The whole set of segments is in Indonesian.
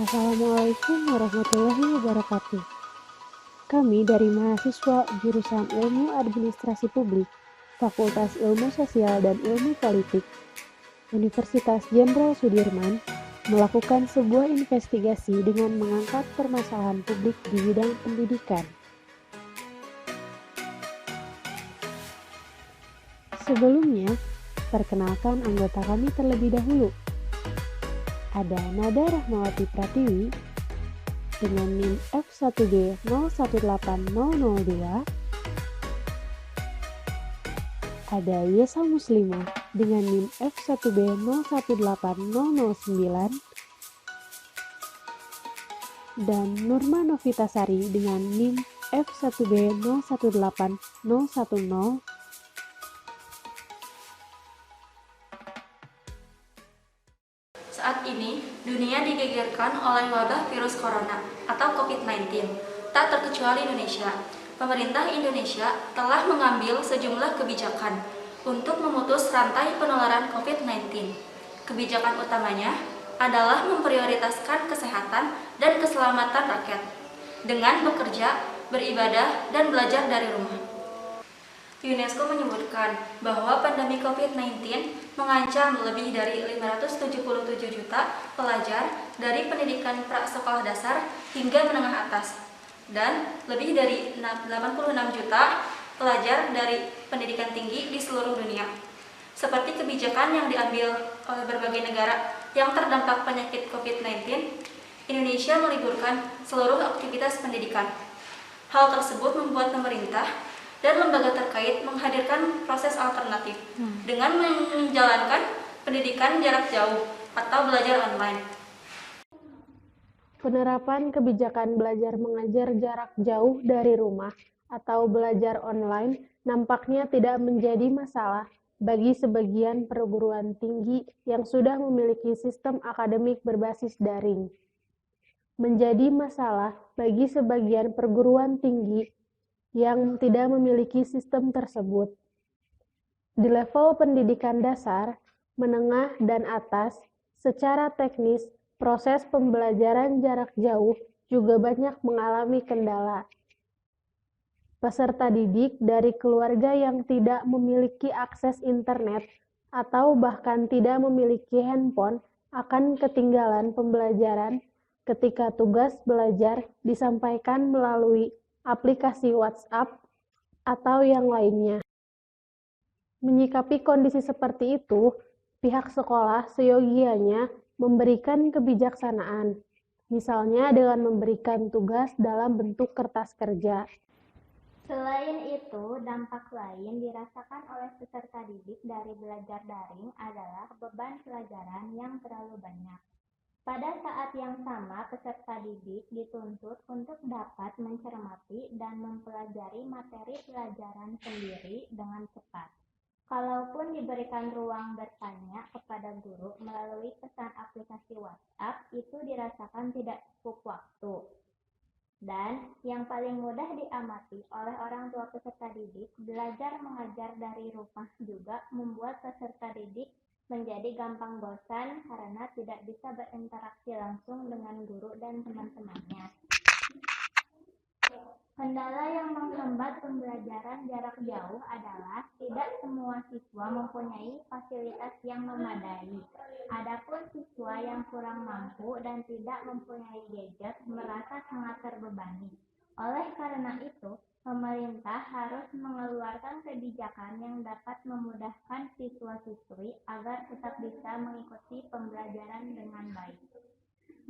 Assalamualaikum warahmatullahi wabarakatuh. Kami dari mahasiswa jurusan Ilmu Administrasi Publik, Fakultas Ilmu Sosial dan Ilmu Politik, Universitas Jenderal Sudirman, melakukan sebuah investigasi dengan mengangkat permasalahan publik di bidang pendidikan. Sebelumnya, perkenalkan anggota kami terlebih dahulu. Ada Nada Rahmawati Pratiwi dengan NIM F1B018002, ada Yesa Muslimah dengan NIM F1B018009, dan Nurma Novitasari dengan NIM F1B018010. Saat ini, dunia digegerkan oleh wabah virus corona atau COVID-19. Tak terkecuali Indonesia, pemerintah Indonesia telah mengambil sejumlah kebijakan untuk memutus rantai penularan COVID-19. Kebijakan utamanya adalah memprioritaskan kesehatan dan keselamatan rakyat dengan bekerja, beribadah, dan belajar dari rumah. UNESCO menyebutkan bahwa pandemi COVID-19 mengancam lebih dari 577 juta pelajar dari pendidikan prasekolah dasar hingga menengah atas dan lebih dari 86 juta pelajar dari pendidikan tinggi di seluruh dunia. Seperti kebijakan yang diambil oleh berbagai negara yang terdampak penyakit COVID-19, Indonesia meliburkan seluruh aktivitas pendidikan. Hal tersebut membuat pemerintah dan lembaga terkait menghadirkan proses alternatif dengan menjalankan pendidikan jarak jauh atau belajar online. Penerapan kebijakan belajar mengajar jarak jauh dari rumah atau belajar online nampaknya tidak menjadi masalah bagi sebagian perguruan tinggi yang sudah memiliki sistem akademik berbasis daring. Menjadi masalah bagi sebagian perguruan tinggi yang tidak memiliki sistem tersebut. Di level pendidikan dasar, menengah, dan atas, secara teknis, proses pembelajaran jarak jauh juga banyak mengalami kendala. Peserta didik dari keluarga yang tidak memiliki akses internet atau bahkan tidak memiliki handphone akan ketinggalan pembelajaran ketika tugas belajar disampaikan melalui aplikasi WhatsApp atau yang lainnya. Menyikapi kondisi seperti itu, pihak sekolah seyogianya memberikan kebijaksanaan, misalnya dengan memberikan tugas dalam bentuk kertas kerja. Selain itu, dampak lain dirasakan oleh peserta didik dari belajar daring adalah beban pelajaran yang terlalu banyak. Pada saat yang sama, peserta didik dituntut untuk dapat mencermati dan mempelajari materi pelajaran sendiri dengan cepat. Kalaupun diberikan ruang bertanya kepada guru melalui pesan aplikasi WhatsApp, itu dirasakan tidak cukup waktu. Dan yang paling mudah diamati oleh orang tua peserta didik, belajar mengajar dari rumah juga membuat peserta didik menjadi gampang bosan karena tidak bisa berinteraksi langsung dengan guru dan teman-temannya. Kendala yang menghambat pembelajaran jarak jauh adalah tidak semua siswa mempunyai fasilitas yang memadai. Adapun siswa yang kurang mampu dan tidak mempunyai gadget merasa sangat terbebani. Oleh karena itu, pemerintah harus mengeluarkan kebijakan yang dapat memudahkan siswa-siswi agar tetap bisa mengikuti pembelajaran dengan baik.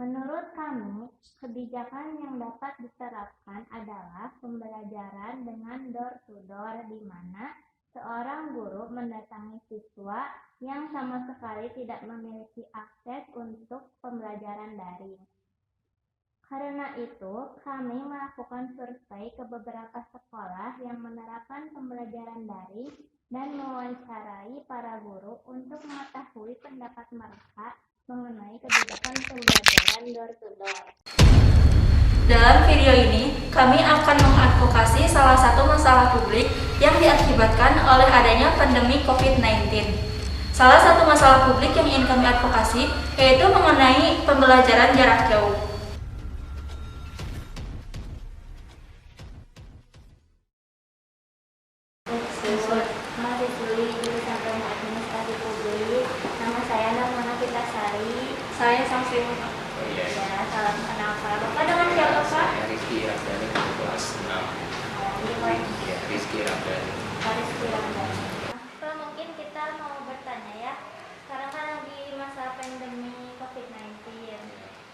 Menurut kami, kebijakan yang dapat diterapkan adalah pembelajaran dengan door-to-door, di mana seorang guru mendatangi siswa yang sama sekali tidak memiliki akses untuk pembelajaran daring. Karena itu, kami melakukan survei ke beberapa sekolah yang menerapkan pembelajaran daring dan mewawancarai para guru untuk mengetahui pendapat mereka mengenai kebijakan pembelajaran door-to-door. Dalam video ini, kami akan mengadvokasi salah satu masalah publik yang diakibatkan oleh adanya pandemi COVID-19. Salah satu masalah publik yang ingin kami advokasi yaitu mengenai pembelajaran jarak jauh. Wirandari. Haris Wirandari. Nah, mungkin kita mau bertanya ya, sekarang kan lagi masa pandemi COVID-19.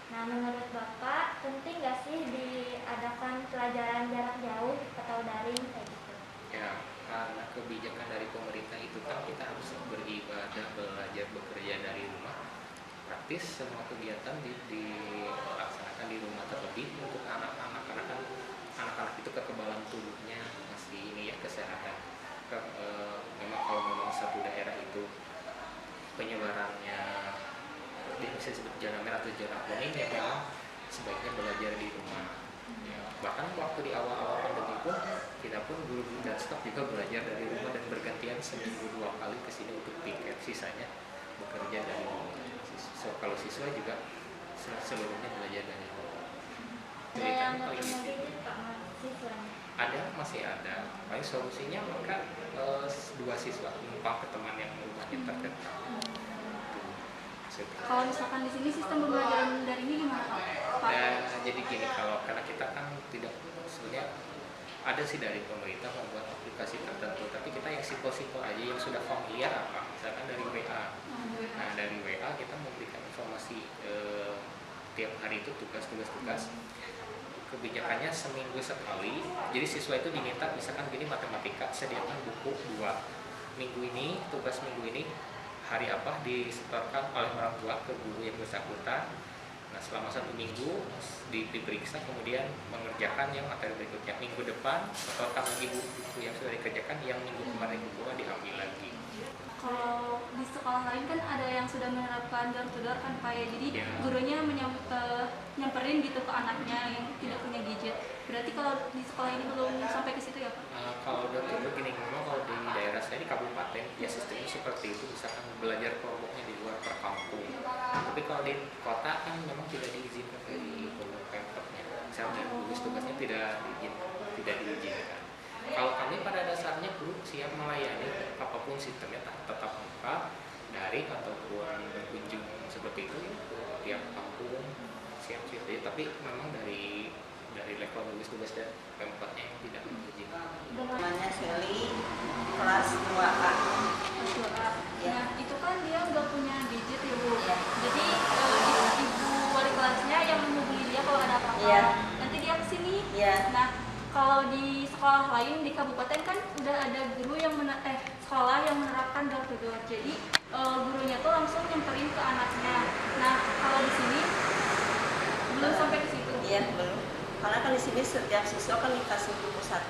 Nah, menurut Bapak, penting nggak sih diadakan pelajaran jarak jauh atau daring kayak gitu? Ya, karena kebijakan dari pemerintah itu kan kita harus beribadah, belajar, bekerja dari rumah. Praktis semua kegiatan dilaksanakan di rumah, terlebih untuk anak-anak, karena kan anak-anak itu kekebalan tubuhnya masih ini ya, kesehatan. Memang kalau memang satu daerah itu penyebarannya bisa disebut zona merah atau zona kuning, ya memang sebaiknya belajar di rumah. Ya, bahkan waktu di awal-awal pandemi pun kita pun guru-guru dan staf juga belajar dari rumah dan bergantian seminggu 2 kali ke sini untuk piket, sisanya bekerja dari rumah. Kalau siswa juga seluruhnya belajar dari rumah. Ada yang nggak punya gadget Pak siswanya? Ada, masih ada. Paling solusinya maka 2 siswa numpang ke teman yang rumahnya terdekat. Kalau misalkan di sini sistem pembelajaran dari ini gimana Pak? Jadi gini, karena kita kan tidak, sebenarnya ada sih dari pemerintah membuat aplikasi tertentu, tapi kita yang simpel-simpel aja, yang sudah familiar apa, misalkan dari WA. Nah, dari WA kita memberikan informasi tiap hari itu tugas. Kebijakannya seminggu sekali, jadi siswa itu diminta, misalkan gini, matematika sediakan buku 2 minggu ini, tugas minggu ini hari apa disetorkan oleh orang tua ke guru yang bersangkutan. Nah, selama 1 minggu diperiksa, kemudian mengerjakan yang materi berikutnya. Minggu depan setorkan lagi buku yang sudah dikerjakan, yang minggu kemarin buku diambil lagi. Kalau di sekolah lain kan ada yang sudah menerapkan door to door kan Pak ya, jadi Ya. gurunya nyamperin gitu ke anaknya yang tidak punya gadget. Berarti kalau di sekolah ini belum sampai ke situ ya Pak? Kalau door to door gini, memang kalau di daerah saya di kabupaten ya sistemnya seperti itu, misalkan belajar kelompoknya di luar per kampung. Tapi kalau di kota kan memang tidak diizinkan dari Pemkotnya. Misalnya tugas tugasnya tidak diizinkan. Kalau kami pada dasarnya guru siap melayani apapun sistemnya, tetap muka, daring ataupun berkunjung seperti itu ke tiap kampung, siap. Tapi memang dari level gugus tugas dan Pemkotnya yang tidak mengizinkan. Namanya Sally, kelas 2A. Kelas 2A. Ya. Nah, itu kan dia nggak punya gadget ya Bu. Ya. Jadi ibu wali kelasnya yang menghubungi dia kalau ada apa-apa. Ya. Nanti dia kesini. Ya. Nah, kalau di sekolah lain di kabupaten kan udah ada guru yang sekolah yang menerapkan door to door. Jadi gurunya tuh langsung nyamperin ke anaknya. Nah, kalau di sini belum sampai ke situ. Iya, belum. Karena kan di sini setiap siswa kan dikasih buku 1.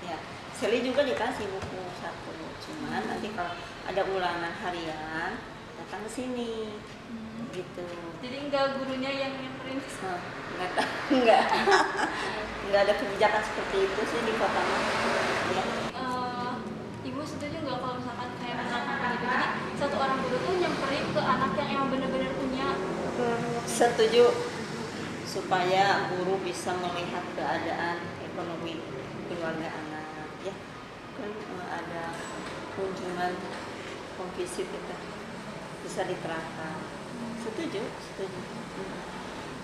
Ya, Sally juga dikasih buku 1. Cuman nanti kalau ada ulangan harian datang ke sini. Gitu. Jadi enggak gurunya yang nyamperin. Enggak ada kebijakan seperti itu sih di kota. Ya. Ibu setuju nggak kalau misalkan kayak menerapkan kayak gitu? Jadi satu orang guru tuh nyamperin ke anak yang emang benar-benar punya. Setuju, supaya guru bisa melihat keadaan ekonomi keluarga anak, ya kan ada kunjungan komvisit itu bisa diterapkan. Setuju.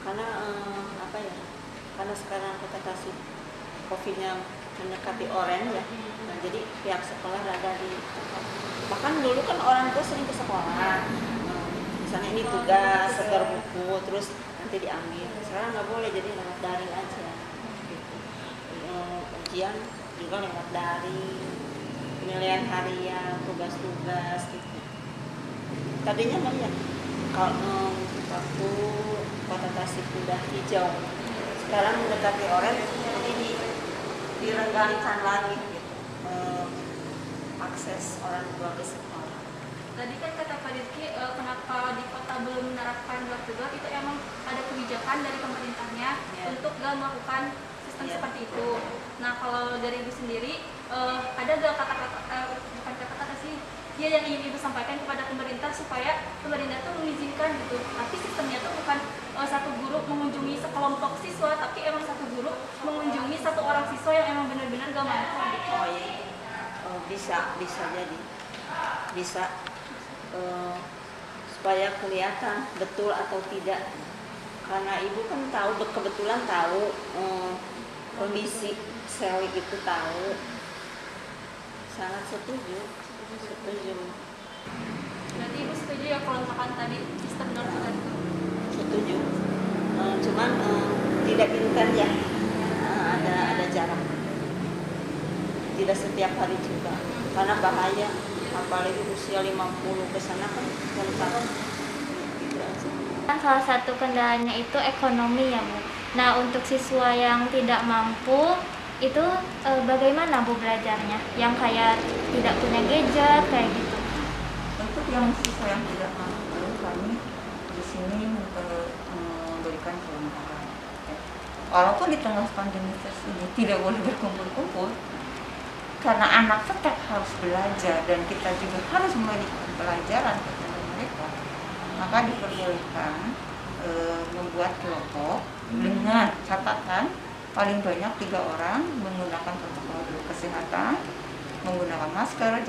Karena apa ya? Karena sekarang kita kasih COVID-nya mendekati orange ya. Nah, jadi pihak sekolah rada di. Bahkan dulu kan orang tua sering ke sekolah. Misalnya ini tugas, setor buku, terus nanti diambil. Sekarang nggak boleh, jadi lewat daring aja. Gitu. Ujian juga lewat daring, penilaian harian, tugas-tugas gitu. Tadinya banyak. Kalau waktu kota Tasik udah hijau, sekarang mendekati orange, jadi direnggangkan lagi gitu. Akses orang tua ke sekolah. Tadi kan kata Pak Rizky, kenapa di kota belum menerapkan door to door, itu emang ada kebijakan dari pemerintahnya untuk gak melakukan sistem seperti itu. Nah, kalau dari Ibu sendiri, ada gak bukan kata-kata sih, ya yang ingin Ibu sampaikan kepada pemerintah supaya pemerintah tuh mengizinkan gitu. Tapi sistemnya tuh bukan satu guru mengunjungi sekelompok siswa, tapi emang satu guru mengunjungi satu orang siswa yang emang benar-benar gak mampu gitu. Oh iya, bisa jadi, bisa. Supaya kelihatan betul atau tidak, karena ibu kan tahu, kebetulan tahu kondisi Sally itu tahu, Sangat setuju. Setuju. Berarti Ibu setuju ya kalau misalkan tadi sistem door to door itu? Setuju. Cuman tidak intens ya. Ada jarak. Tidak setiap hari juga. Karena bahaya. Apalagi usia 50 ke sana kan rentan. Gitu aja. Kan salah satu kendalanya itu ekonomi ya Bu. Nah untuk siswa yang tidak mampu itu bagaimana Bu belajarnya? Yang kayak tidak punya gadget kayak gitu. Untuk yang siswa yang tidak mampu, kami di sini memberikan kelonggaran. Ya. Walaupun di tengah pandemi ini tidak boleh berkumpul-kumpul, karena anak tetap harus belajar dan kita juga harus memberikan pelajaran kepada mereka, maka diperbolehkan membuat kelompok dengan catatan paling banyak 3 orang, menggunakan protokol kesehatan, menggunakan masker,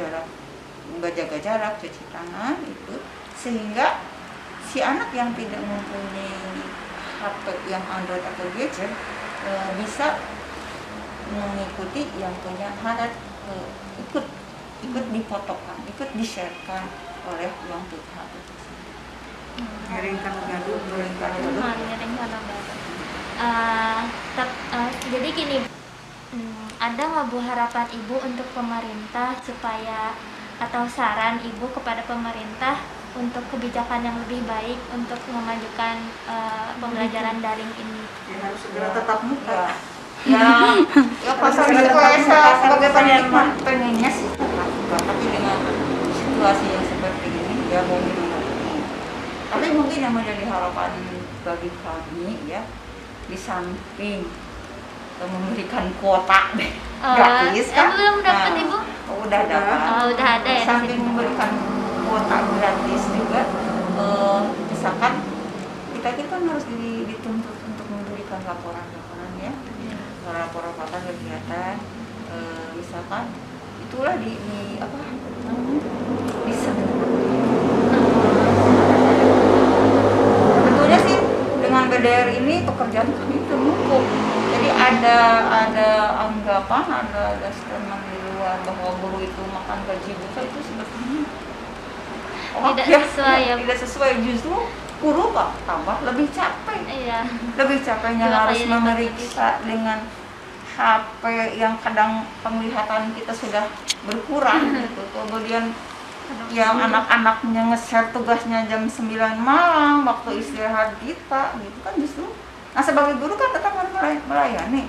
menjaga jarak, cuci tangan itu, sehingga si anak yang tidak mempunyai HP yang Android atau gadget bisa mengikuti yang punya harap ikut difotokan, ikut di-sharekan oleh yang punya HP. Ngiring kana gaduh. Jadi gini, ada nggak Bu harapan Ibu untuk pemerintah supaya atau saran Ibu kepada pemerintah untuk kebijakan yang lebih baik untuk memajukan pembelajaran daring ini? Harus segera tatap muka. Ya pasal saya sebagai penikmat pengennya sih tatap muka, tapi dengan situasi yang seperti ini ya mau gimana. Tapi mungkin yang menjadi harapan bagi kami ya, di samping memberikan kuota gratis kan? Belum dapat Ibu? Udah dapat. Udah ada ya. Di samping memberikan kuota gratis juga, misalkan kita kan harus dituntut untuk memberikan laporan-laporan ya, laporan kegiatan, misalkan itulah di apa bisa. Sebetulnya sih dengan BDR ini pekerjaan kami itu numpuk. Jadi ada anggapan, ada statement di luar bahwa guru itu makan gaji buta, itu sebetulnya Tidak sesuai ya. Tidak sesuai, justru guru kok tambah lebih capek. Iya. Lebih capeknya Dua harus kali lipat memeriksa dengan HP yang kadang penglihatan kita sudah berkurang gitu. Kemudian yang anak-anaknya nge-share tugasnya jam 9 malam waktu istirahat kita gitu kan, justru nah sebagai guru kan tetap harus melayani.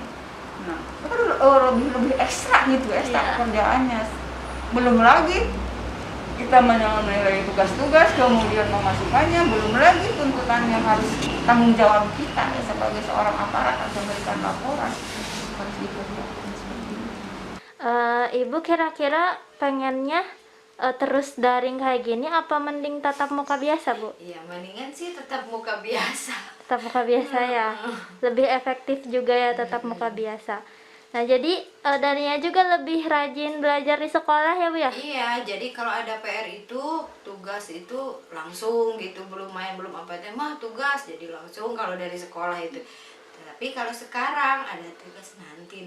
Nah, itu kan lebih ekstra gitu, ekstra pekerjaannya. Belum lagi kita menilai tugas-tugas, kemudian memasukkannya, belum lagi tuntutan yang harus tanggung jawab kita ya, sebagai seorang aparat atau memberikan laporan harus diperhatikan seperti itu. Ibu kira-kira pengennya terus daring kayak gini apa mending tatap muka biasa Bu? Iya, mendingan sih tetap muka biasa. Tatap muka biasa ya, lebih efektif juga ya tatap muka biasa. Nah jadi darinya juga lebih rajin belajar di sekolah ya Bu ya? Iya, jadi kalau ada PR itu, tugas itu langsung gitu, belum main, belum apa mah tugas, jadi langsung kalau dari sekolah itu. Tapi kalau sekarang ada tugas nanti.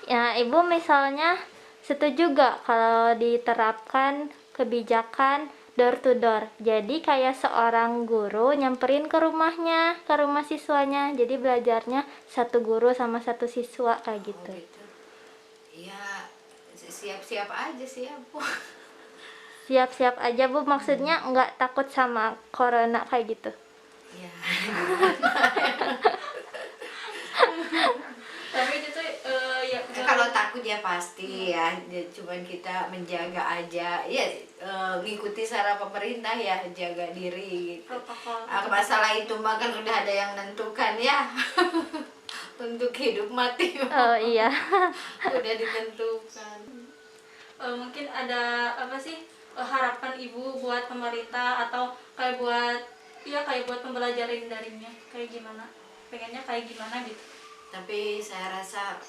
Ya Ibu misalnya setuju gak kalau diterapkan kebijakan door to door? Jadi kayak seorang guru nyamperin ke rumahnya, ke rumah siswanya. Jadi belajarnya satu guru sama satu siswa kayak gitu. Oh, gitu. Ya, siap-siap aja sih ya Bu. Siap-siap aja Bu, maksudnya nggak takut sama corona kayak gitu? Ya. Tapi itu ya Kalau takut ya pasti ya, cuman kita menjaga aja ya, ngikuti saran pemerintah ya, jaga diri gitu. protokol. Masalah itu mah kan udah ada yang nentukan ya. Untuk hidup mati Oh iya. udah ditentukan. Mungkin ada apa sih harapan Ibu buat pemerintah atau kayak buat pembelajaran daringnya kayak gimana? Pengennya kayak gimana gitu? Tapi saya rasa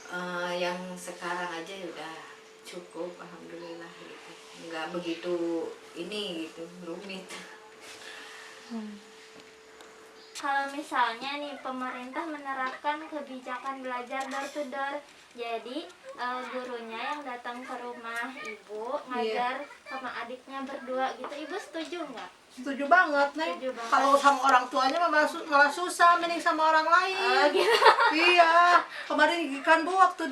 yang sekarang aja udah cukup, alhamdulillah gitu. Nggak begitu ini gitu rumit. Kalau misalnya nih pemerintah menerapkan kebijakan belajar door to door, jadi gurunya yang datang ke rumah ibu ngajar sama adiknya berdua gitu, ibu setuju nggak? Setuju banget nih. Setuju banget. Kalau sama orang tuanya malah susah, mending sama orang lain. Gitu. Iya, kemarin kan Bu waktu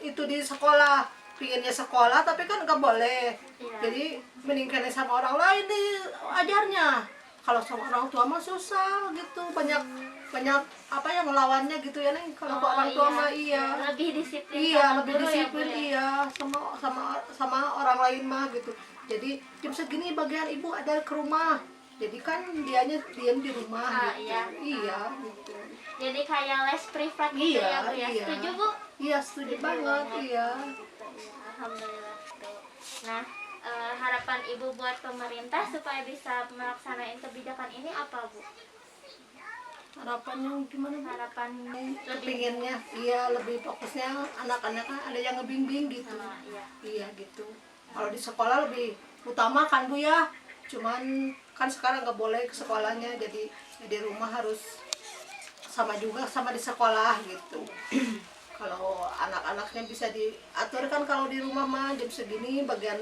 di sekolah, pinginnya sekolah tapi kan nggak boleh. Iya. Jadi mending kena sama orang lain nih ajarnya. Kalau sama orang tua mah susah gitu, banyak apa yang melawannya gitu ya nih. Kalau ke orang tua mah lebih disiplin. iya sama lebih guru ya, Bu, disiplin ya? iya sama orang lain mah gitu. Jadi jam segini bagian ibu ada ke rumah, jadi kan dianya diam di rumah gitu. Iya gitu. Jadi kayak les privat gitu ya Bu ya. Setuju Bu? Iya setuju banget. Iya. Alhamdulillah. Nah, harapan ibu buat pemerintah supaya bisa melaksanakan kebijakan ini apa Bu? Harapannya gimana Bu? Harapan Kepinginnya iya lebih fokusnya anak-anak kan ada yang ngebimbing gitu. Iya gitu. Kalau di sekolah lebih utama kan Bu ya, cuman kan sekarang nggak boleh ke sekolahnya, jadi di rumah harus sama juga sama di sekolah gitu. Kalau anak-anaknya bisa diatur kan, kalau di rumah mah jam segini bagian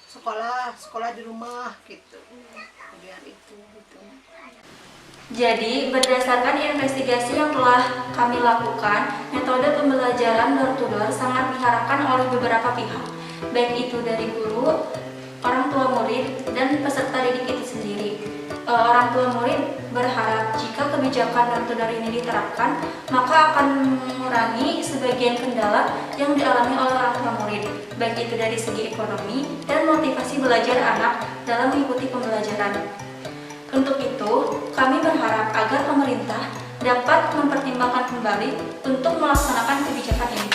sekolah di rumah gitu, bagian itu gitu. Jadi, berdasarkan investigasi yang telah kami lakukan, metode pembelajaran door to door sangat diharapkan oleh beberapa pihak, baik itu dari guru, orang tua murid, dan peserta didik itu sendiri. Orang tua murid berharap jika kebijakan door to door ini diterapkan, maka akan mengurangi sebagian kendala yang dialami oleh orang tua murid, baik itu dari segi ekonomi dan motivasi belajar anak dalam mengikuti pembelajaran. Untuk itu, kami berharap agar pemerintah dapat mempertimbangkan kembali untuk melaksanakan kebijakan ini.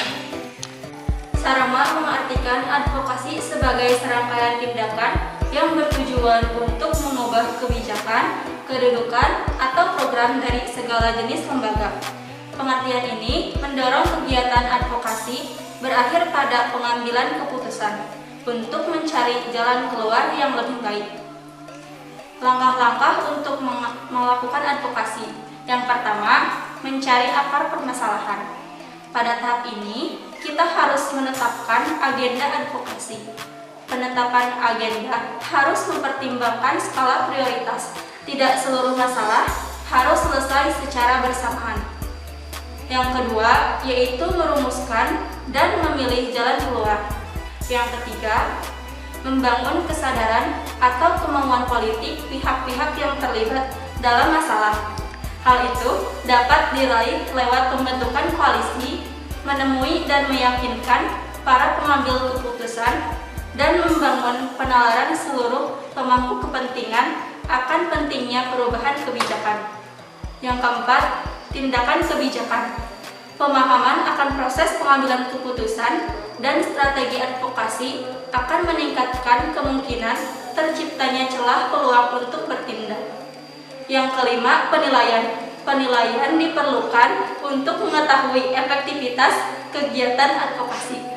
Sarama mengartikan advokasi sebagai serangkaian tindakan yang bertujuan untuk mengubah kebijakan, kedudukan, atau program dari segala jenis lembaga. Pengertian ini mendorong kegiatan advokasi berakhir pada pengambilan keputusan untuk mencari jalan keluar yang lebih baik. Langkah-langkah untuk melakukan advokasi. Yang pertama, mencari akar permasalahan. Pada tahap ini, kita harus menetapkan agenda advokasi. Penetapan agenda harus mempertimbangkan skala prioritas. Tidak seluruh masalah harus selesai secara bersamaan. Yang kedua, yaitu merumuskan dan memilih jalan keluar. Yang ketiga, membangun kesadaran atau kemauan politik pihak-pihak yang terlibat dalam masalah. Hal itu dapat diraih lewat pembentukan koalisi, menemui dan meyakinkan para pengambil keputusan, dan membangun penalaran seluruh pemangku kepentingan akan pentingnya perubahan kebijakan. Yang keempat, tindakan kebijakan. Pemahaman akan proses pengambilan keputusan dan strategi advokasi akan meningkatkan kemungkinan terciptanya celah peluang untuk bertindak. Yang kelima, penilaian. Penilaian diperlukan untuk mengetahui efektivitas kegiatan advokasi.